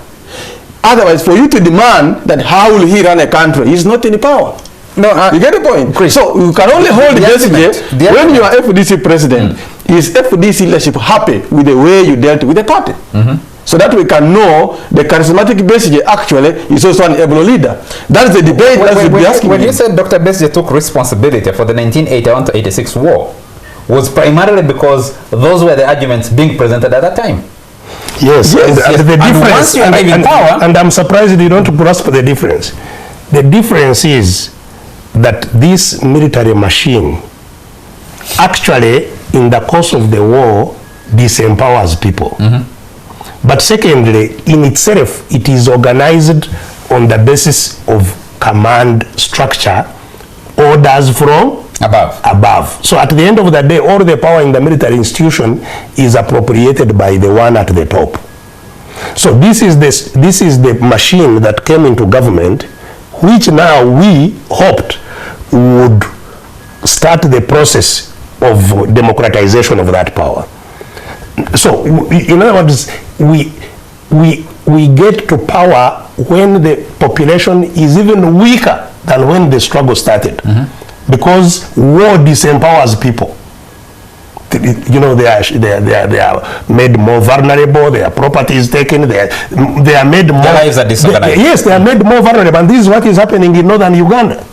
Otherwise, for you to demand that how will he run a country, he's not in power. No, you get the point. Chris, so you can only hold the Besigye when you are FDC president. Is FDC leadership happy with the way you dealt with the party? So that we can know the charismatic Besigye actually is also an able leader. That's the debate that we'll be asking. When you said Dr. Besigye took responsibility for the 1981 to 86 war, was primarily because those were the arguments being presented at that time. Yes, and the difference, once you arrive in power, and I'm surprised you don't grasp the difference. The difference is that this military machine actually, in the course of the war, disempowers people. But secondly, in itself, it is organized on the basis of command structure, orders from above. So at the end of the day, all the power in the military institution is appropriated by the one at the top. So this is the machine that came into government, which now we hoped would start the process of democratization of that power. So in other words, we get to power when the population is even weaker than when the struggle started. Because war disempowers people. You know, they are made more vulnerable, their property is taken, they are made more... Their lives are disorganized. Yes, they are made more vulnerable, and this is what is happening in northern Uganda.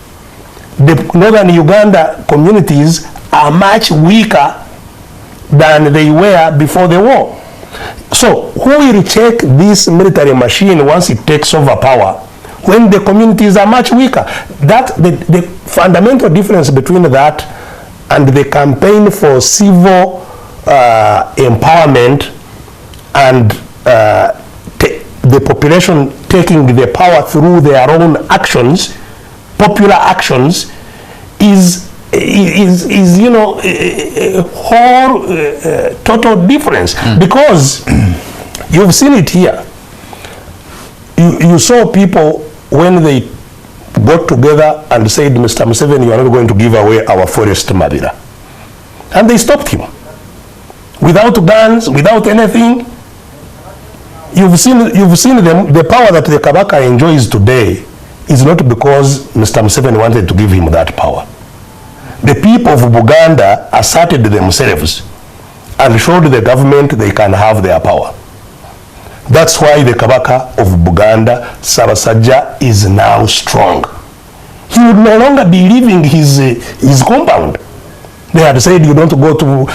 The northern Uganda communities are much weaker than they were before the war. So who will check this military machine once it takes over power when the communities are much weaker? That the fundamental difference between that and the campaign for civil empowerment and the population taking the power through their own actions, popular actions, is you know, a whole total difference. Because you've seen it here. You saw people when they got together and said, Mr. Museveni, you are not going to give away our forest, Mabira. And they stopped him. Without guns, without anything. You've seen them. The power that the Kabaka enjoys today is not because Mr. Museveni wanted to give him that power. The people of Buganda asserted themselves and showed the government they can have their power. That's why the Kabaka of Buganda, Sarasajja, is now strong. He would no longer be leaving his compound. They had said, you don't go to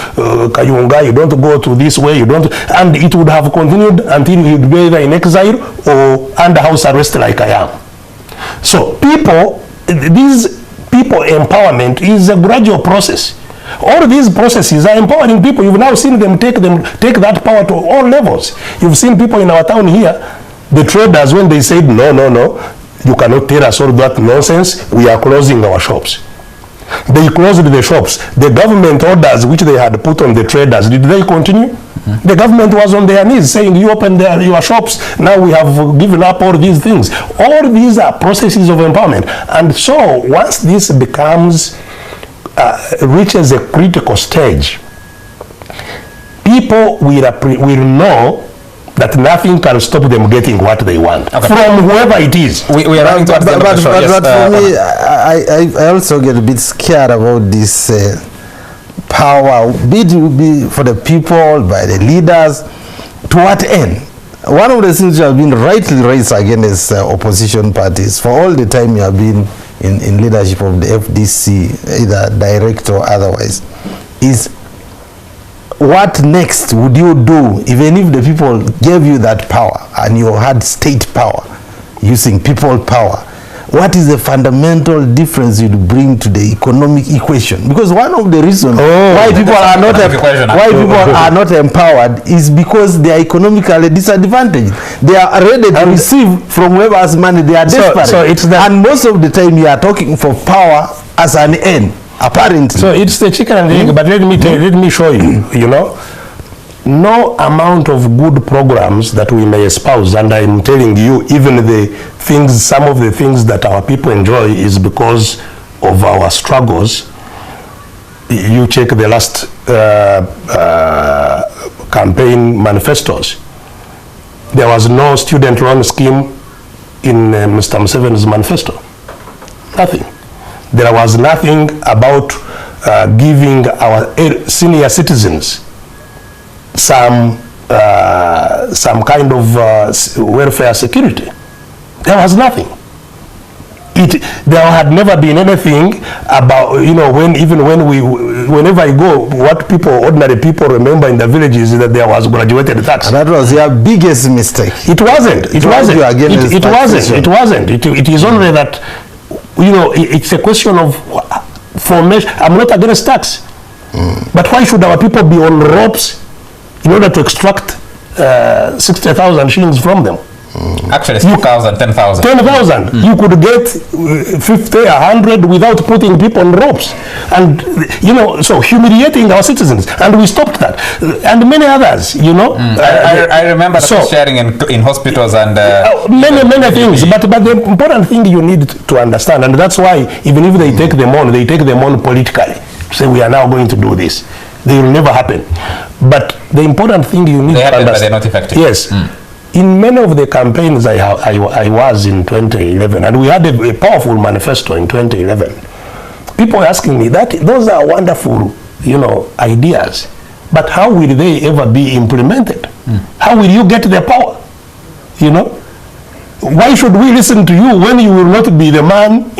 Kayunga, you don't go to this way, you don't, and it would have continued until he would be either in exile or under house arrest like I am. So these people empowerment is a gradual process. All these processes are empowering people. You've now seen them take that power to all levels. You've seen people in our town here, the traders, when they said, no, you cannot tell us all that nonsense, we are closing our shops. They closed the shops. The government orders which they had put on the traders, did they continue? The government was on their knees saying, you open your shops, now we have given up all these things. All these are processes of empowerment. And so once this becomes, reaches a critical stage, people will know that nothing can stop them getting what they want, from whoever it is. We are running towards the end of the show. But for me, I also get a bit scared about this power, be it for the people, by the leaders, to what end? One of the things you have been rightly raised against opposition parties for all the time you have been in leadership of the FDC, either direct or otherwise, is what next would you do even if the people gave you that power and you had state power using people power? What is the fundamental difference you'd bring to the economic equation? Because one of the reasons why people are not empowered is because they are economically disadvantaged. They are ready to receive from whoever has money. They are desperate. So it's and most of the time you are talking for power as an end. Apparently. So it's the chicken and the egg, but let me show you, you know, no amount of good programs that we may espouse, and I'm telling you, even some of the things that our people enjoy is because of our struggles. You check the last campaign manifestos. There was no student loan scheme in Mr. Museveni's manifesto. Nothing. There was nothing about giving our senior citizens some kind of welfare security. There was nothing. There had never been anything about, you know, when we whenever I go, what ordinary people remember in the villages is that there was graduated tax. And that was your biggest mistake. It wasn't. It wasn't. It is only that, it's a question of formation. I'm not against tax. But why should our people be on ropes in order to extract 60,000 shillings from them? Actually, 6,000, 10,000. 10,000. You could get 50, 100 without putting people on ropes. And, so humiliating our citizens. And we stopped that. And many others, I remember sharing in hospitals and... many things. But the important thing you need to understand, and that's why even if they take them on politically. Say we are now going to do this. They will never happen. But the important thing you need to understand... but they're not effective. Yes. In many of the campaigns I was in 2011, and we had a powerful manifesto in 2011, people were asking me that those are wonderful, ideas, but how will they ever be implemented? How will you get the power? Why should we listen to you when you will not be the man?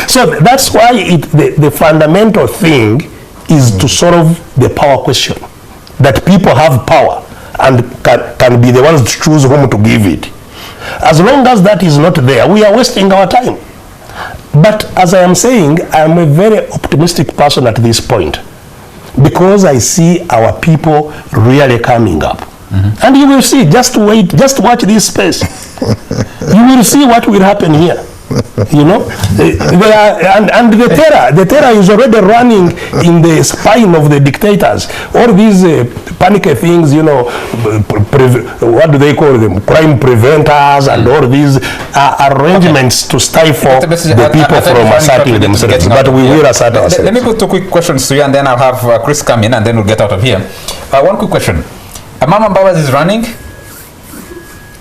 So that's why the fundamental thing is to solve the power question. That people have power and can be the ones to choose whom to give it. As long as that is not there, we are wasting our time. But as I am saying, I am a very optimistic person at this point because I see our people really coming up. And you will see, just wait, just watch this space. You will see what will happen here. They are, and the terror is already running in the spine of the dictators. All these panic things, what do they call them? Crime preventers and all these arrangements to stifle the people from asserting themselves. But we will assert ourselves. Let me put two quick questions to you, and then I'll have Chris come in, and then we'll get out of here. One quick question. Mama Mbabas is running.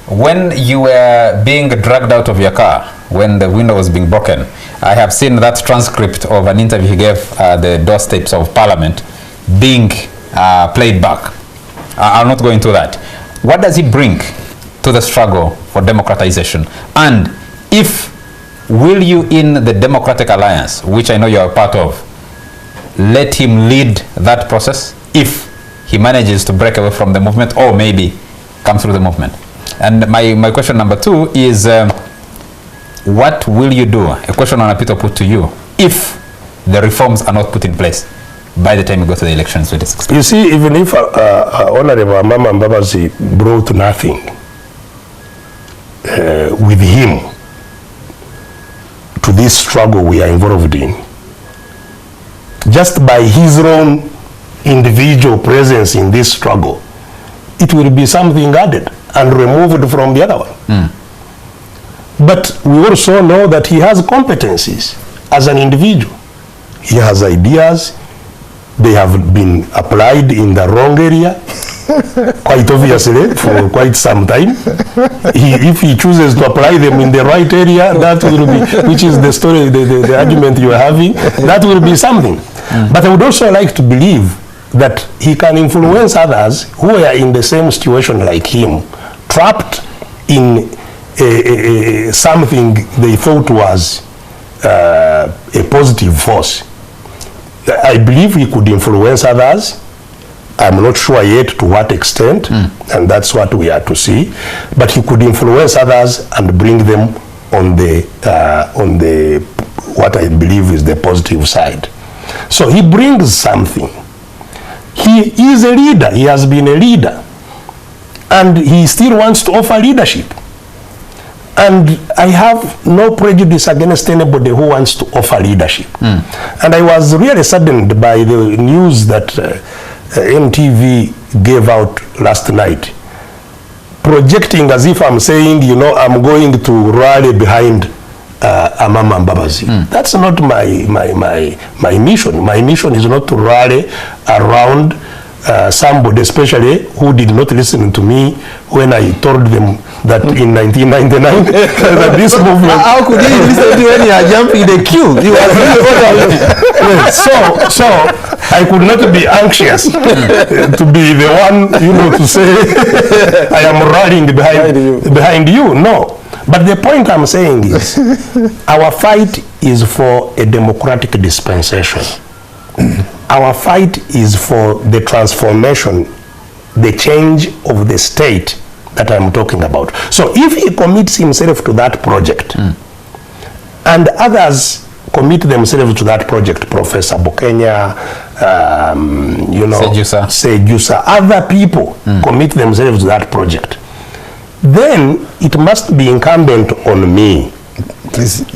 When you were being dragged out of your car, when the window was being broken, I have seen that transcript of an interview he gave the doorsteps of Parliament being played back. I'll not go into that. What does he bring to the struggle for democratization? And will you in the Democratic Alliance, which I know you are a part of, let him lead that process if he manages to break away from the movement or maybe come through the movement? And my question number two is, what will you do? A question Anapito put to you, if the reforms are not put in place by the time you go to the elections 2016. You see, even if Honorable Mama Mbabazi brought nothing with him to this struggle we are involved in, just by his own individual presence in this struggle, it will be something added and removed from the other one. But we also know that he has competencies as an individual. He has ideas. They have been applied in the wrong area, quite obviously, for quite some time. If he chooses to apply them in the right area, that will be, which is the story, the argument you are having, that will be something. But I would also like to believe that he can influence others who are in the same situation like him, trapped in something they thought was a positive force. I believe he could influence others. I'm not sure yet to what extent, and that's what we are to see. But he could influence others and bring them on the what I believe is the positive side. So he brings something. He is a leader. He has been a leader, and he still wants to offer leadership. And I have no prejudice against anybody who wants to offer leadership. And I was really saddened by the news that NTV gave out last night, projecting as if I'm saying, I'm going to rally behind Mama Mbabazi. That's not my mission. My mission is not to rally around somebody, especially who did not listen to me when I told them that in 1999 that this movement... How could you listen to when you are jumping the queue? You are so I could not be anxious to be the one, to say I am rallying behind you. No. But the point I'm saying is, our fight is for a democratic dispensation. Our fight is for the transformation, the change of the state that I'm talking about. So if he commits himself to that project, and others commit themselves to that project, Professor Bukenya, Sejusa, other people commit themselves to that project, then it must be incumbent on me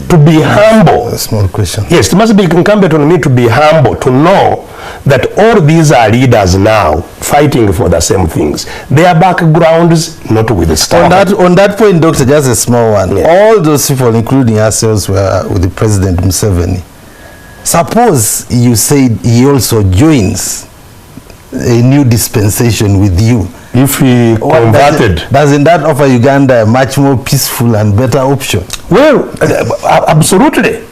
to be humble. A small question. Yes, it must be incumbent on me to be humble, to know that all these are leaders now fighting for the same things. Their backgrounds not with the star. On that point, Doctor, just a small one. Yeah. All those people, including ourselves, were with the President Museveni. Suppose you said he also joins a new dispensation with you. If he converted, doesn't that offer Uganda a much more peaceful and better option? Well, absolutely.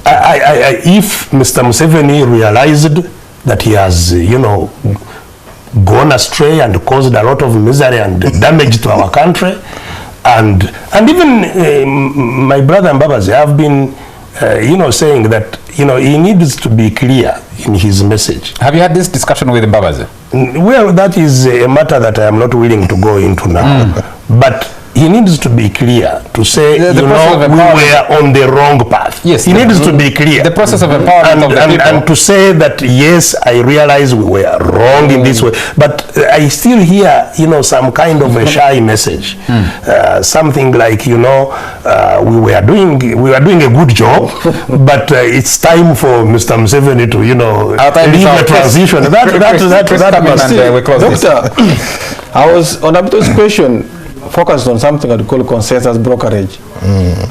If Mr. Museveni realized that he has, gone astray and caused a lot of misery and damage to our country, and even my brother Mbabazi have been, saying that, he needs to be clear in his message. Have you had this discussion with Mbabazi? Well, that is a matter that I am not willing to go into now. But he needs to be clear to say, we were on the wrong path. Yes, he needs to be clear. The process of empowerment of the people. And to say that, yes, I realize we were wrong in this way. But I still hear, some kind of a shy message. Something like, we were doing a good job, but it's time for Mr. Museveni to, lead the transition. Doctor, I was on Abito's question, focused on something I'd call consensus brokerage.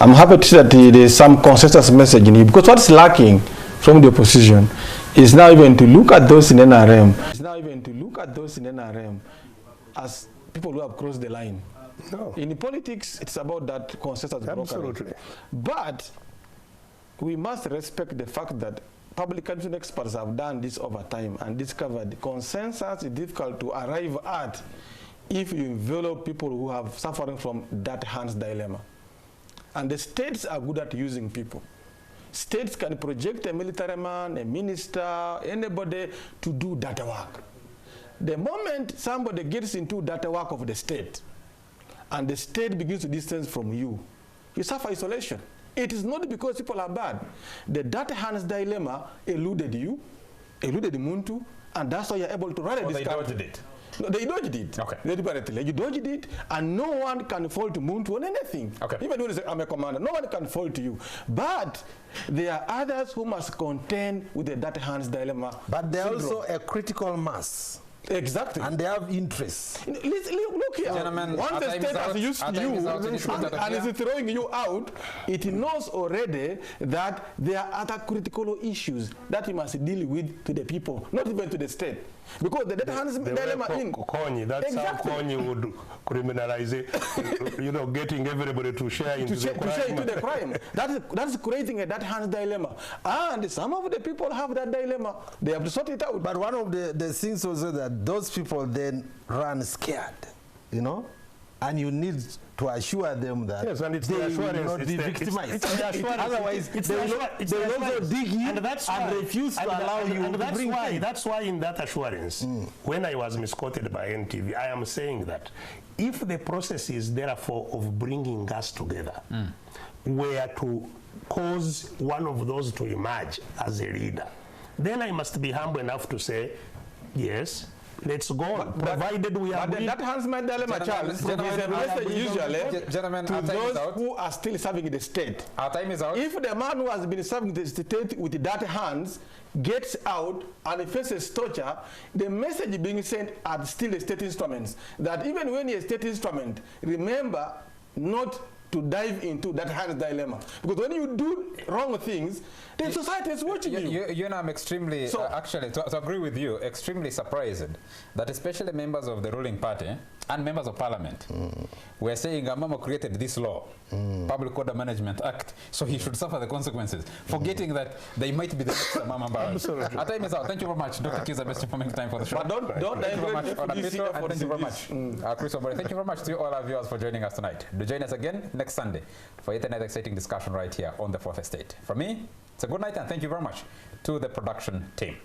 I'm happy to see that there is some consensus message in it, because what's lacking from the opposition is now even to look at those in NRM. As people who have crossed the line. No. In politics, it's about that consensus brokerage. But we must respect the fact that public administration experts have done this over time and discovered consensus is difficult to arrive at if you envelop people who have suffering from that hands dilemma. And the states are good at using people. States can project a military man, a minister, anybody to do data work. The moment somebody gets into data work of the state, and the state begins to distance from you, you suffer isolation. It is not because people are bad. The data hands dilemma eluded you, eluded Muntu, and that's why you're able to rally this country. Dodged it. No, they dodged it. Okay. Deliberately. You dodged it, and no one can fault Muntu on anything. Okay. Even when you say, I'm a commander, no one can fault you. But there are others who must contend with the data hands dilemma. But they're also a critical mass. Exactly. And they have interests. Look here. Gentlemen, once the state has used you and is throwing you out, it knows already that there are other critical issues that you must deal with to the people, not even to the state. Because the data hands dilemma in that's exactly. How Konyi would criminalize it, getting everybody to share into the crime. That's creating a data hands dilemma. And some of the people have that dilemma. They have to sort it out. But one of the things also that those people then run scared, and you need to assure them that they will not be victimized. Otherwise, they will also dig in and refuse to allow you to bring in. That's why in that assurance, when I was misquoted by NTV, I am saying that if the process is therefore of bringing us together, were to cause one of those to emerge as a leader, then I must be humble enough to say, yes, let's go, provided we are. But that hands my dilemma, Charles, is a message usually to those who are still serving the state. Our time is out. If the man who has been serving the state with dirty hands gets out and faces torture, the message being sent are still the state instruments. That even when you're a state instrument, remember not to dive into that hands dilemma. Because when you do wrong things, the society is watching you. You and I'm extremely, actually, to agree with you, extremely surprised that especially members of the ruling party and members of parliament were saying Amama created this law, Public Order Management Act, so he should suffer the consequences, forgetting that they might be the next Amama Barrel. Absolutely. Our time is out. Thank you very much, Dr. Kizza Besigye, for making time for the show. But don't thank you very much, digress Honour this Petro, year and for thank you very this. much, Chris Obore. Thank you very much to all our viewers for joining us tonight. Do join us again next Sunday for yet another exciting discussion right here on the Fourth Estate. From me, it's a good night, and thank you very much to the production team.